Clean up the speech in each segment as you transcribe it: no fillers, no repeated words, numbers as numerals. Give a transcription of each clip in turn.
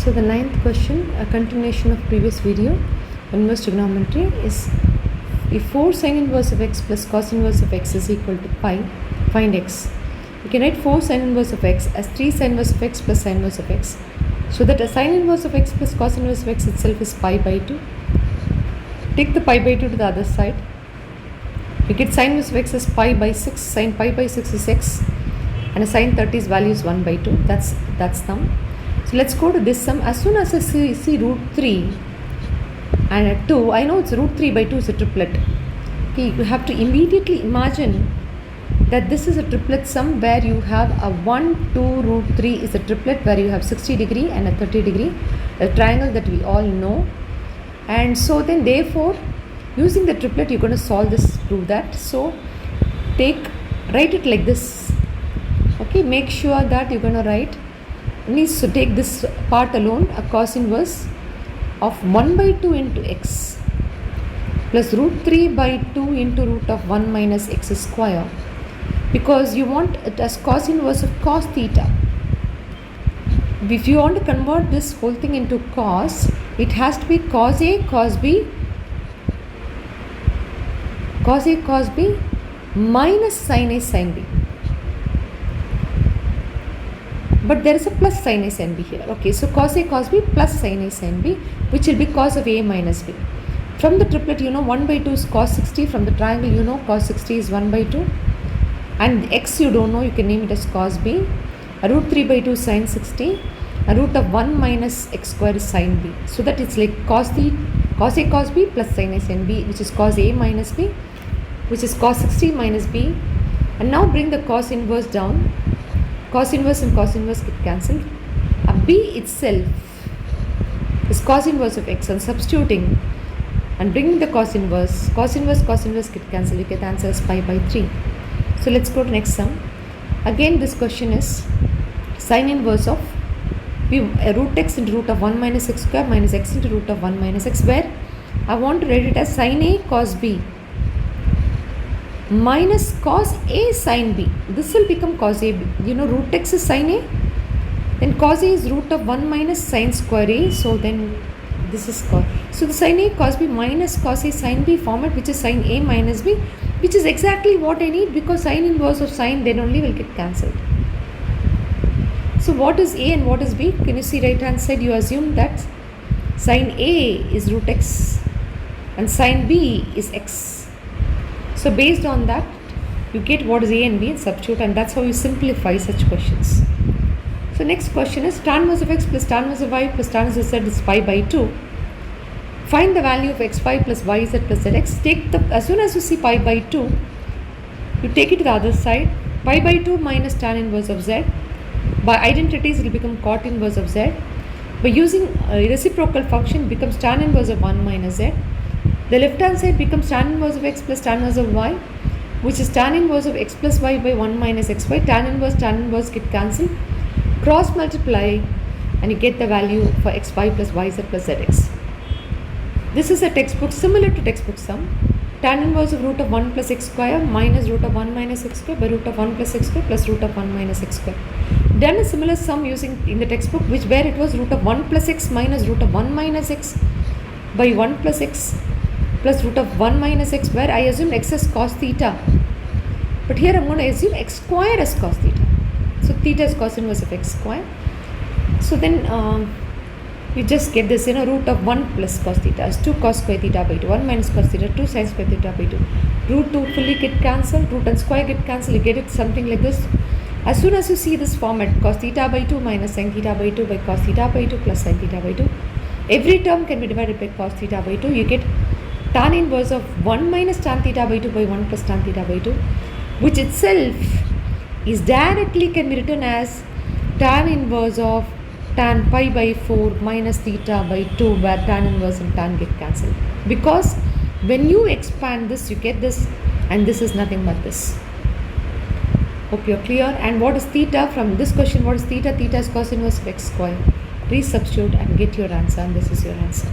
So the ninth question, a continuation of previous video on inverse trigonometry, is if 4 sin inverse of x plus cos inverse of x is equal to pi, find x. You can write 4 sin inverse of x as 3 sin inverse of x plus sin inverse of x. So that a sin inverse of x plus cos inverse of x itself is pi by 2. Take the pi by 2 to the other side. You get sin inverse of x as pi by 6. Sin pi by 6 is x, and a sin 30's value is 1 by 2. That's sum. So let's go to this sum. As soon as I see root 3 and a 2, I know it's root 3 by 2 is a triplet. Okay, you have to immediately imagine that this is a triplet sum where you have a 1, 2, root 3 is a triplet where you have 60 degree and a 30 degree, a triangle that we all know. And so then therefore, using the triplet, you're going to solve this, prove that. So write it like this. Okay, make sure that you're going to write, so take this part alone, a cos inverse of 1 by 2 into x plus root 3 by 2 into root of 1 minus x square, because you want it as cos inverse of cos theta. If you want to convert this whole thing into cos, it has to be cos A, cos B, cos A, cos B minus sin A, sin B. But there is a plus sin A, sin B here. Okay, so cos A, cos B plus sin A, sin B, which will be cos of A minus B. From the triplet, you know 1 by 2 is cos 60. From the triangle, you know cos 60 is 1 by 2. And x you don't know, you can name it as cos B. A root 3 by 2 is sin 60. A root of 1 minus x square is sin B. So that it's like cos A, cos B plus sin A, sin B, which is cos A minus B, which is cos 60 minus B. And now bring the cos inverse down. Cos inverse and cos inverse get cancelled. A B itself is cos inverse of x, and substituting and bringing the cos inverse get cancelled. You get the answer as pi by 3. So let's go to next sum. Again, this question is sin inverse of root x into root of 1 minus x square minus x into root of 1 minus x, where I want to write it as sin A cos B minus cos A sin B. This will become cos A B. You know root x is sin A, then cos A is root of 1 minus sin square A. So then this is cos. So the sin A cos B minus cos A sin B format, which is sin A minus B, which is exactly what I need, because sin inverse of sin then only will get cancelled. So what is A and what is B? Can you see right hand side? You assume that sin A is root x and sin B is x. So based on that, you get what is A and B and substitute, and that's how you simplify such questions. So next question is tan inverse of x plus tan inverse of y plus tan inverse of z is pi by 2. Find the value of xy plus yz plus zx. As soon as you see pi by 2, you take it to the other side. Pi by 2 minus tan inverse of z. By identities, it will become cot inverse of z. By using a reciprocal function, it becomes tan inverse of 1 minus z. The left hand side becomes tan inverse of x plus tan inverse of y, which is tan inverse of x plus y by 1 minus xy. Tan inverse get cancelled. Cross multiply and you get the value for xy plus yz plus zx. This is a textbook, similar to textbook sum. Tan inverse of root of 1 plus x square minus root of 1 minus x square by root of 1 plus x square plus root of 1 minus x square. Done a similar sum using in the textbook, where it was root of 1 plus x minus root of 1 minus x by 1 plus x plus root of 1 minus x, where I assume x as cos theta. But here I'm going to assume x square as cos theta. So theta is cos inverse of x square. So then you just get this, root of 1 plus cos theta is 2 cos square theta by 2. 1 minus cos theta, 2 sin square theta by 2. Root 2 fully get cancelled. Root and square get cancelled. You get it something like this. As soon as you see this format, cos theta by 2 minus sin theta by 2 by cos theta by 2 plus sin theta by 2. Every term can be divided by cos theta by 2. You get tan inverse of 1 minus tan theta by 2 by 1 plus tan theta by 2, which itself is directly can be written as tan inverse of tan pi by 4 minus theta by 2, where tan inverse and tan get cancelled. Because when you expand this, you get this, and this is nothing but this. Hope you're clear. And what is theta? From this question, what is theta? Theta is cos inverse of x square. Please substitute and get your answer, and this is your answer.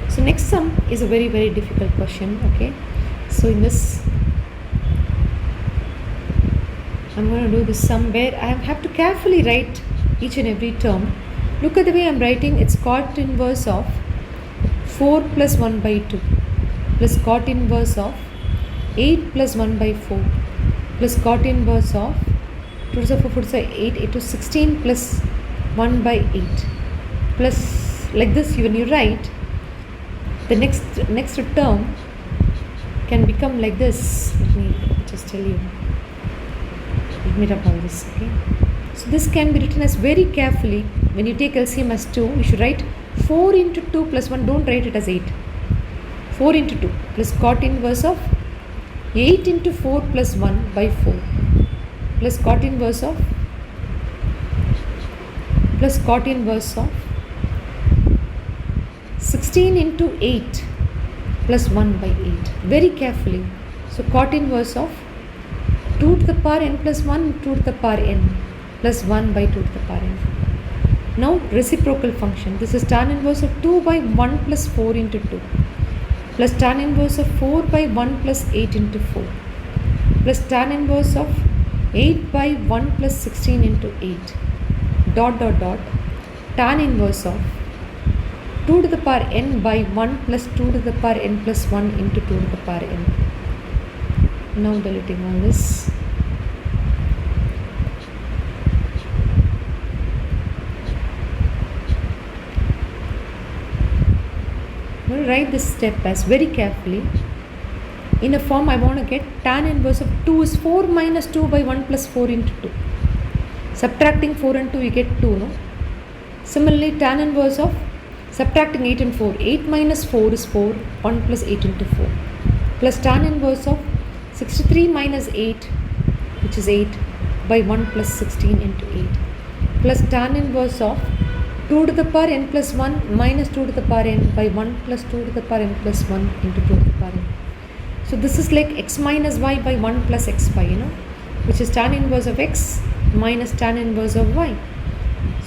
So next sum is a very, very difficult question. Okay, so in this I'm going to do this sum where I have to carefully write each and every term Look at the way I'm writing. It's cot inverse of 4 plus 1 by 2 plus cot inverse of 8 plus 1 by 4 plus cot inverse of 2 to the 4 to the 8, 8 to 16 plus 1 by 8 plus, like this. When you write, the next term can become like this. Let me just tell you. Let me write all this, okay? So this can be written as, very carefully, when you take LCM as 2, you should write 4 into 2 plus 1. Don't write it as 8. 4 into 2 plus cot inverse of 8 into 4 plus 1 by 4 plus cot inverse of 16 into 8 plus 1 by 8. Very carefully. So cot inverse of 2 to the power n plus 1, 2 to the power n plus 1 by 2 to the power n. Now reciprocal function. This is tan inverse of 2 by 1 plus 4 into 2 plus tan inverse of 4 by 1 plus 8 into 4 plus tan inverse of 8 by 1 plus 16 into 8 dot dot dot tan inverse of 2 to the power n by 1 plus 2 to the power n plus 1 into 2 to the power n. Now deleting all this. I'm going to write this step as, very carefully, in a form I want to get tan inverse of 2 is 4 minus 2 by 1 plus 4 into 2. Subtracting 4 and 2, you get 2, no? Similarly, tan inverse of subtracting 8 and 4. 8 minus 4 is 4, 1 plus 8 into 4. Plus tan inverse of 63 minus 8, which is 8, by 1 plus 16 into 8. Plus tan inverse of 2 to the power n plus 1 minus 2 to the power n by 1 plus 2 to the power n plus 1 into 2 to the power n. So this is like x minus y by 1 plus xy, which is tan inverse of x minus tan inverse of y.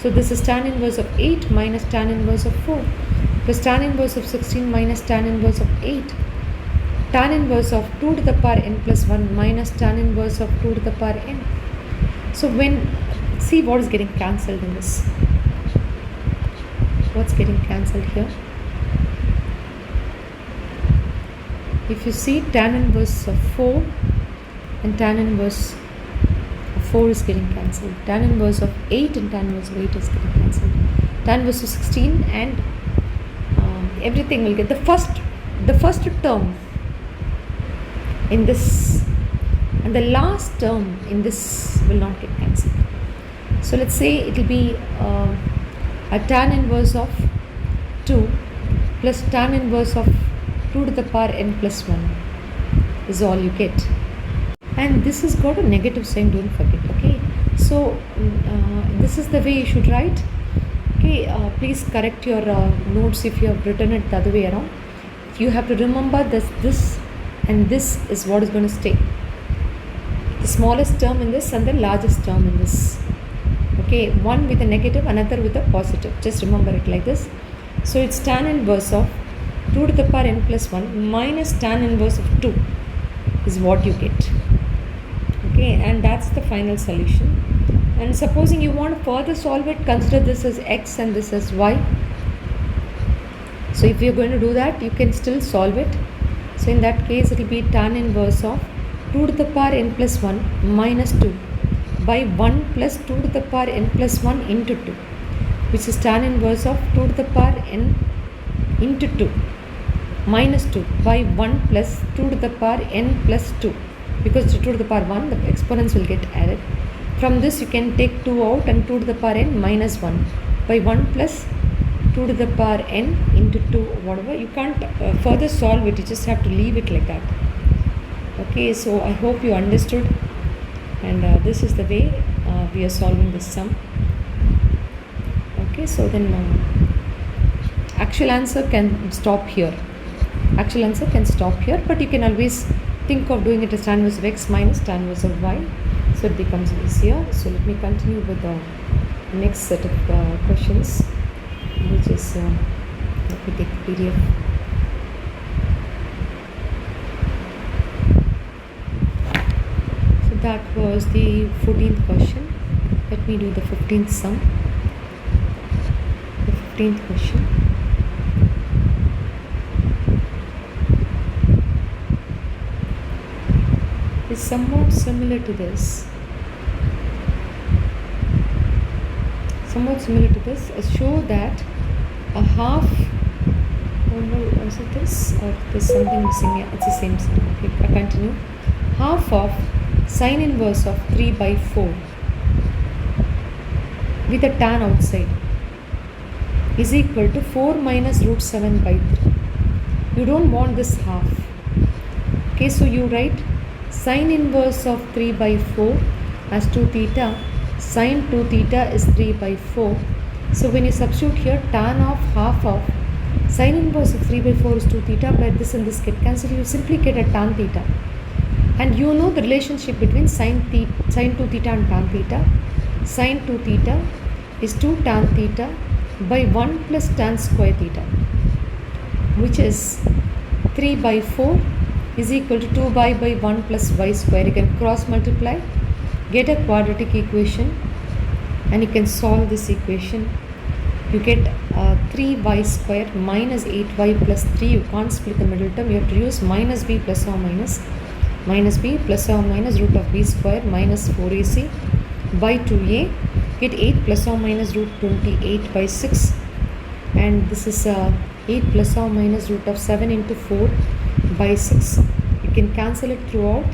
So this is tan inverse of 8 minus tan inverse of 4 plus tan inverse of 16 minus tan inverse of 8. Tan inverse of 2 to the power n plus 1 minus tan inverse of 2 to the power n. So see what is getting cancelled in this. What's getting cancelled here? If you see, tan inverse of 4 and tan inverse of 4 is getting cancelled. Tan inverse of 8 and tan inverse of 8 is getting cancelled. Tan inverse of 16 and everything will get, the first term in this and the last term in this will not get cancelled. So let's say it will be a tan inverse of 2 plus tan inverse of 2 to the power n plus 1 is all you get. And this has got a negative sign, don't forget, okay? So this is the way you should write, okay? Please correct your notes if you have written it the other way around. You have to remember this and this is what is going to stay. The smallest term in this and the largest term in this. Okay, one with a negative, another with a positive. Just remember it like this. So it's tan inverse of 2 to the power n plus 1 minus tan inverse of 2 is what you get. Okay, and that's the final solution. And supposing you want to further solve it, consider this as x and this as y. So if you're going to do that, you can still solve it. So in that case, it will be tan inverse of 2 to the power n plus 1 minus 2 by 1 plus 2 to the power n plus 1 into 2, which is tan inverse of 2 to the power n into 2 minus 2 by 1 plus 2 to the power n plus 2, because 2 to the power 1, the exponents will get added. From this you can take 2 out and 2 to the power n minus 1 by 1 plus 2 to the power n into 2, whatever. You can't further solve it, you just have to leave it like that. Okay, so I hope you understood, and this is the way we are solving this sum. Okay, so then actual answer can stop here. Actual answer can stop here, but you can always think of doing it as tan inverse of x minus tan inverse of y, so it becomes easier. So let me continue with the next set of questions, which is let me take the PDF. So that was the 14th question. Let me do the 15th sum. 15th question. Is somewhat similar to this. Show that a half. Oh no, is it this or there's something missing? Yeah, it's the same sign. Okay, I continue. Half of sine inverse of 3 by 4 with a tan outside is equal to 4 minus root 7 by 3. You don't want this half. Okay, so you write sine inverse of 3 by 4 as 2 theta. Sine 2 theta is 3 by 4. So when you substitute here, tan of half of sine inverse of 3 by 4 is 2 theta, but this and this get cancelled. You simply get a tan theta. And you know the relationship between sine 2 theta and tan theta. Sine 2 theta is 2 tan theta by 1 plus tan square theta, which is 3 by 4 is equal to 2y by 1 plus y square. You can cross multiply, get a quadratic equation, and you can solve this equation. You get 3y square minus 8y plus 3. You can't split the middle term. You have to use minus b plus or minus root of b square minus 4ac by 2a. Get 8 plus or minus root 28 by 6. And this is 8 plus or minus root of 7 into 4 by 6. You can cancel it throughout.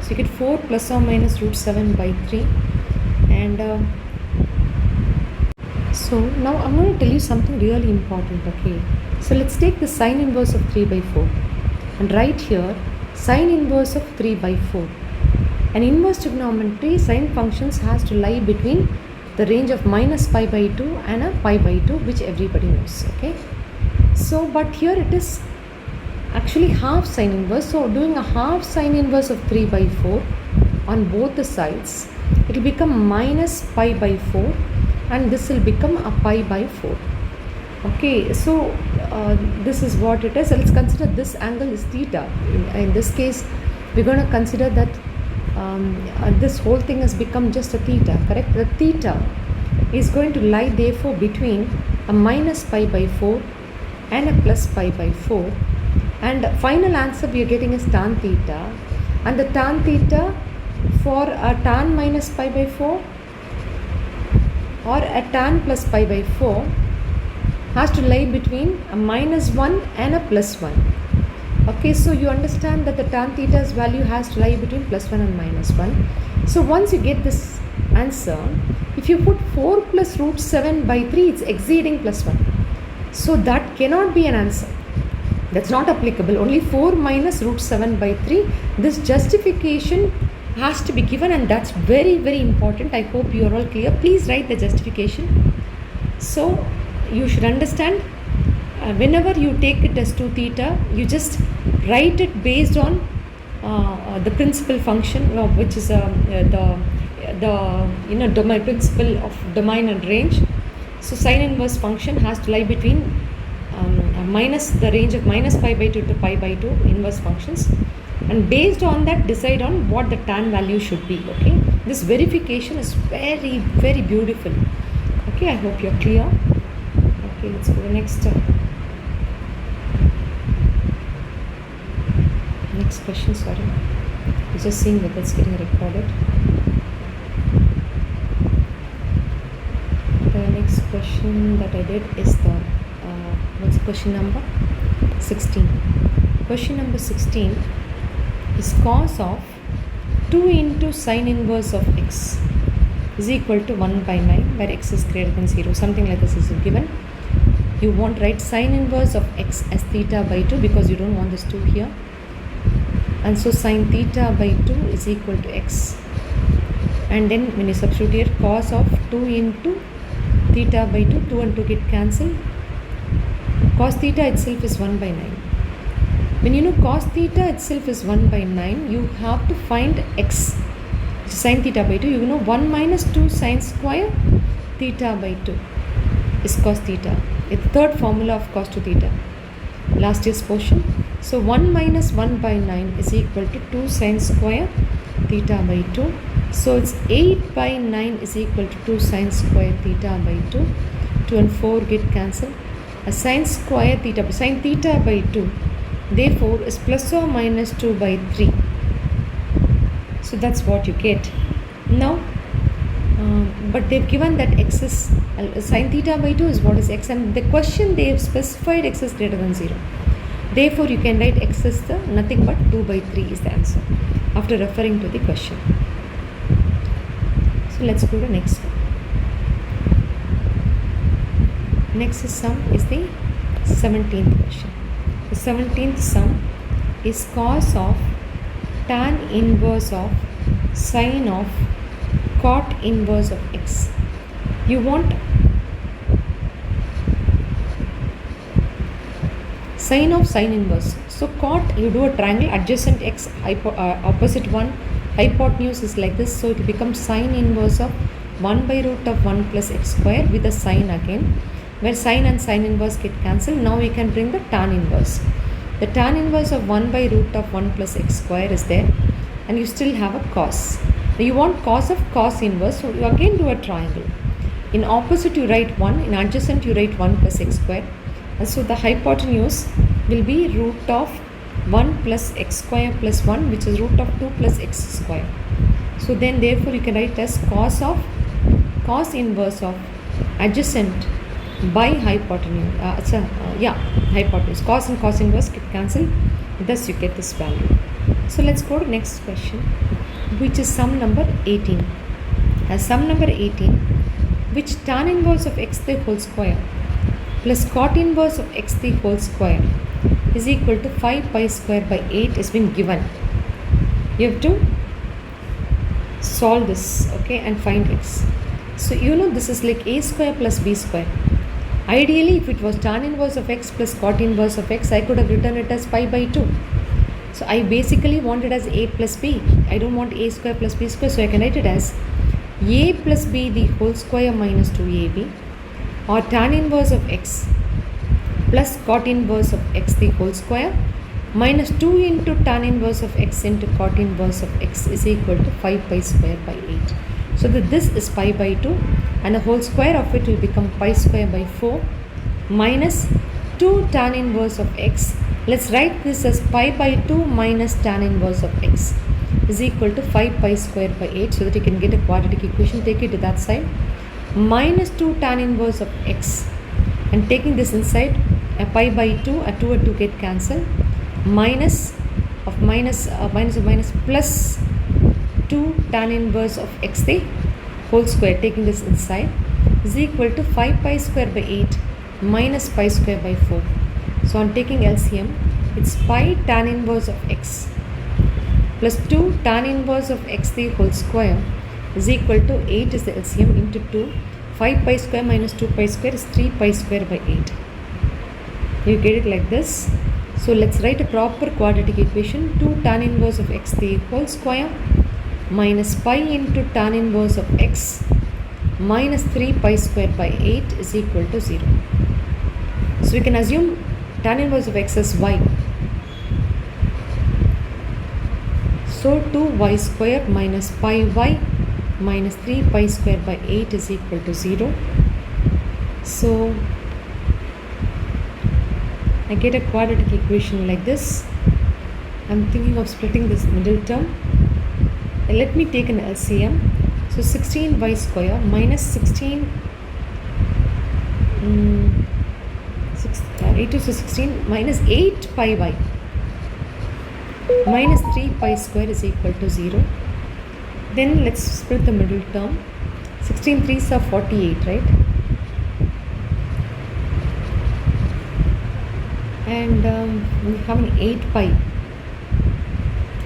So you get 4 plus or minus root 7 by 3. And so now I'm going to tell you something really important, okay? So let's take the sine inverse of 3 by 4 and write here sine inverse of 3 by 4. An inverse trigonometry sine functions has to lie between the range of minus pi by 2 and a pi by 2, which everybody knows, okay? So but here it is actually half sine inverse. So doing a half sine inverse of 3 by 4 on both the sides, it will become minus pi by 4. And this will become a pi by 4. Okay, so this is what it is. So let's consider this angle is theta. In this case, we're going to consider that this whole thing has become just a theta, correct? The theta is going to lie therefore between a minus pi by 4 and a plus pi by 4. And final answer we are getting is tan theta. And the tan theta for a tan minus pi by 4 or a tan plus pi by 4 has to lie between a minus 1 and a plus 1. Okay, so you understand that the tan theta's value has to lie between plus 1 and minus 1. So once you get this answer, if you put 4 plus root 7 by 3, it's exceeding plus 1. So that cannot be an answer. That's not applicable. Only 4 minus root 7 by 3. This justification has to be given, and that's very, very important. I hope you are all clear. Please write the justification. So you should understand whenever you take it as 2 theta, you just write it based on the principal function, which is the domain principle of domain and range. So sine inverse function has to lie between minus the range of minus pi by 2 to pi by 2 inverse functions, and based on that decide on what the tan value should be. Okay, this verification is very, very beautiful. Okay, I hope you're clear. Okay, let's go to the next question. Sorry, I'm just seeing whether it's getting recorded. The next question that I did is the what's question number 16. Question number 16 is cos of 2 into sine inverse of x is equal to 1 by 9, where x is greater than 0. Something like this is given. You won't write sine inverse of x as theta by 2 because you don't want this 2 here. And so sine theta by 2 is equal to x. And then when you substitute here, cos of 2 into theta by 2, 2 and 2 get cancelled. Cos theta itself is 1 by 9. When you know cos theta itself is 1 by 9, you have to find x, which is sin theta by 2. You know 1 minus 2 sine square theta by 2 is cos theta. It's the third formula of cos 2 theta. Last year's portion. So 1 minus 1 by 9 is equal to 2 sine square theta by 2. So it's 8 by 9 is equal to 2 sine square theta by 2. 2 and 4 get cancelled. A sine square theta, sine theta by 2, therefore is plus or minus 2 by 3. So that's what you get. Now but they've given that x is sine theta by 2 is what is x, and the question they have specified x is greater than 0. Therefore you can write x is the nothing but 2 by 3 is the answer after referring to the question. So let's go to next one. Next sum is the 17th question. The 17th sum is cos of tan inverse of sine of cot inverse of x. You want sine of sine inverse. So cot, you do a triangle, adjacent x, opposite one, hypotenuse is like this. So it becomes sine inverse of 1 by root of 1 plus x square with a sine again, where sine and sine inverse get cancelled. Now we can bring the tan inverse. The tan inverse of 1 by root of 1 plus x square is there, and you still have a cos. Now you want cos of cos inverse, so you again do a triangle. In opposite you write 1, in adjacent you write 1 plus x square. And so the hypotenuse will be root of 1 plus x square plus 1, which is root of 2 plus x square. So then therefore you can write as cos of cos inverse of adjacent by hypotenuse. Hypotenuse. Cos and cos inverse get cancelled. Thus you get this value. So let's go to next question, which is sum number 18. As sum number 18, which tan inverse of x the whole square plus cot inverse of x the whole square is equal to 5 pi square by 8 has been given. You have to solve this, okay, and find x. So you know this is like a square plus b square. Ideally, if it was tan inverse of x plus cot inverse of x, I could have written it as pi by 2. So I basically want it as a plus b. I don't want a square plus b square, so I can write it as a plus b the whole square minus 2ab, or tan inverse of x plus cot inverse of x the whole square minus 2 into tan inverse of x into cot inverse of x is equal to 5 pi square by 8. So that this is pi by 2, and the whole square of it will become pi square by 4 minus 2 tan inverse of x. Let's write this as pi by 2 minus tan inverse of x is equal to 5 pi square by 8, so that you can get a quadratic equation. Take it to that side, minus 2 tan inverse of x, and taking this inside, a pi by 2, a 2 and 2 get cancelled, minus of minus plus 2 tan inverse of x the whole square, taking this inside, is equal to 5 pi square by 8 minus pi square by 4. So on taking LCM, it's pi tan inverse of x plus 2 tan inverse of x the whole square is equal to 8 is the LCM into 2. 5 pi square minus 2 pi square is 3 pi square by 8. You get it like this. So let's write a proper quadratic equation. 2 tan inverse of x the whole square minus pi into tan inverse of x minus 3 pi square by 8 is equal to 0. So we can assume tan inverse of x as y. So 2y square minus pi y minus 3 pi square by 8 is equal to 0. So I get a quadratic equation like this. I'm thinking of splitting this middle term. Let me take an LCM. So 16y square minus 16 8 to 16 minus 8 pi y minus 3 pi square is equal to 0. Then let's split the middle term. 16 3s are 48, right? And we have an 8 pi,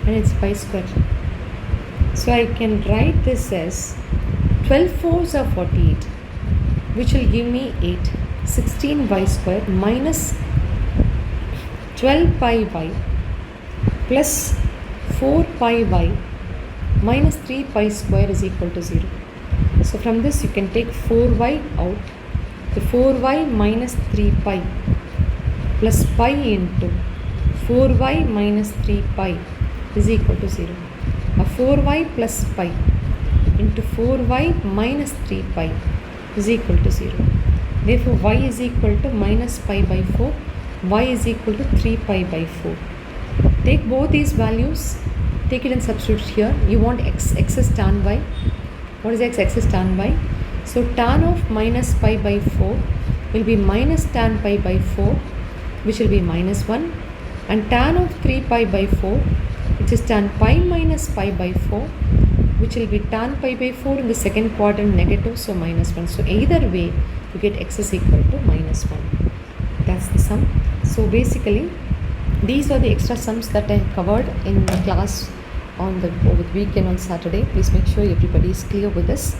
and it's pi square. So I can write this as 12 4s are 48, which will give me 8. 16y square minus 12 pi y plus 4 pi y minus 3 pi square is equal to 0. So from this you can take 4y out. The 4y minus 3 pi plus pi into 4y minus 3 pi is equal to 0. A 4y plus pi into 4y minus 3 pi is equal to 0. Therefore, y is equal to minus pi by 4. Y is equal to 3 pi by 4. Take both these values, take it and substitute here. You want x is tan y. What is x? X is tan y. So tan of minus pi by 4 will be minus tan pi by 4, which will be minus 1. And tan of 3 pi by 4, which is tan pi minus pi by 4, which will be tan pi by 4 in the second quadrant negative, so minus 1. So either way, you get x is equal to minus 1. That's the sum. So basically, these are the extra sums that I covered in the class over the weekend on Saturday. Please make sure everybody is clear with this.